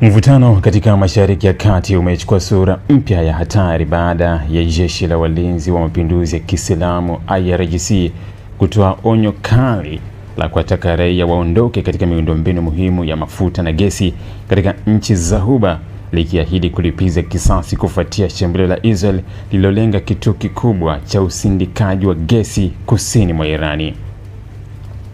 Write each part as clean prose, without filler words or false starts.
Mvutano katika Mashariki ya Kati umechukua sura mpya ya hatari baada ya jeshi la walinzi wa mapinduzi ya Kiislamu IRGC kutoa onyo kali la kuwataka raia waondoke katika miundombinu muhimu ya mafuta na gesi katika nchi za Ghuba, likiahidi kulipiza kisasi kufuatia shambulio la Israel lililolenga kituo kikubwa cha usindikaji wa gesi kusini mwa Irani.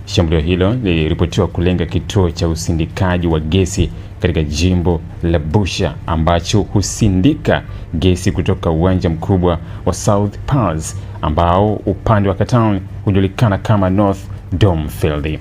Shambulio hilo liliripotiwa kulenga kituo cha usindikaji wa gesi katika jimbo la Bushehr ambacho husindika gesi kutoka uwanja mkubwa wa South Pars ambao upande wa Qatar hujulikana kama North Dome Field.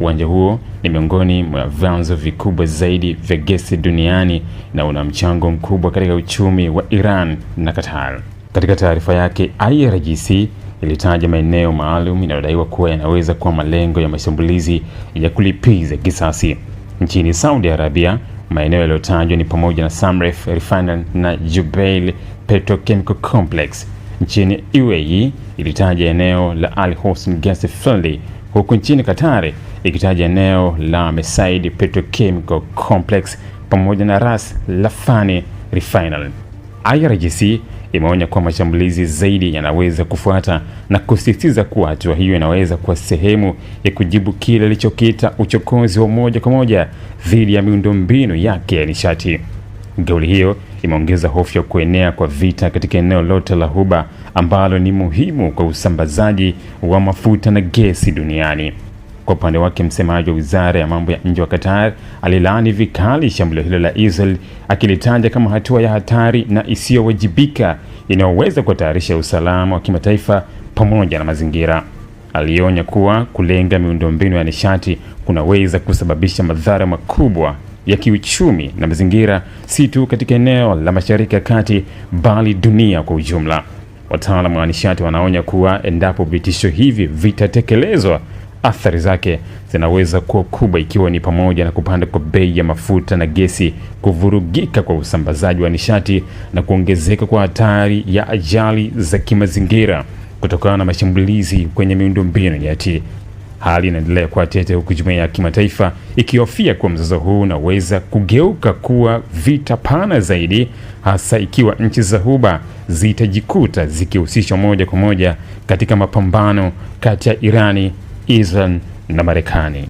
Uwanja huo ni miongoni mwa vyanzo vikubwa zaidi vya gesi duniani na una mchango mkubwa katika uchumi wa Iran na Qatar. Katika taarifa yake, IRGC ilitaja maeneo maalum inayodaiwa kuwa yanaweza kuwa malengo ya mashambulizi ya kulipiza kisasi. Nchini Saudi Arabia, maeneo yaliyotajwa ni pamoja na Samref Refinery na Jubail Petrochemical Complex. Nchini UAE ilitaja eneo la Al Hosn Gas Field, huku nchini Qatar ikitaja eneo la Mesaid Petrochemical Complex pamoja na Ras Laffani Refinery. IRGC imeonya kuwa mashambulizi zaidi yanaweza kufuata na kusisitiza kuwa hatua hiyo inaweza kuwa sehemu ya kujibu kile ilichokiita uchokozi wa moja kwa moja dhidi ya miundombinu yake ya nishati. Kauli hiyo imeongeza hofu ya kuenea kwa vita katika eneo lote la Ghuba ambalo ni muhimu kwa usambazaji wa mafuta na gesi duniani. Kwa upande wake, msemaji wa Wizara ya Mambo ya Nje wa Qatar alilaani vikali shambulio hilo la Israel, akilitaja kama hatua ya hatari na isiyowajibika inayoweza kuhatarisha usalama wa kimataifa pamoja na mazingira. Alionya kuwa kulenga miundombinu ya nishati kunaweza kusababisha madhara makubwa ya kiuchumi na mazingira, si tu katika eneo la Mashariki ya Kati bali dunia kwa ujumla. Wataalamu wa nishati wanaonya kuwa endapo vitisho hivi vitatekelezwa, athari zake zinaweza kuwa kubwa, ikiwa ni pamoja na kupanda kwa bei ya mafuta na gesi, kuvurugika kwa usambazaji wa nishati na kuongezeka kwa hatari ya ajali za kimazingira kutokana na mashambulizi kwenye miundombinu nyeti. Hali inaendelea kuwa tete, huku jumuiya ya kimataifa ikihofia kuwa mzozo huu unaweza kugeuka kuwa vita pana zaidi, hasa ikiwa nchi za Ghuba zitajikuta zikihusishwa moja kwa moja katika mapambano kati ya Irani, Israel na Marekani.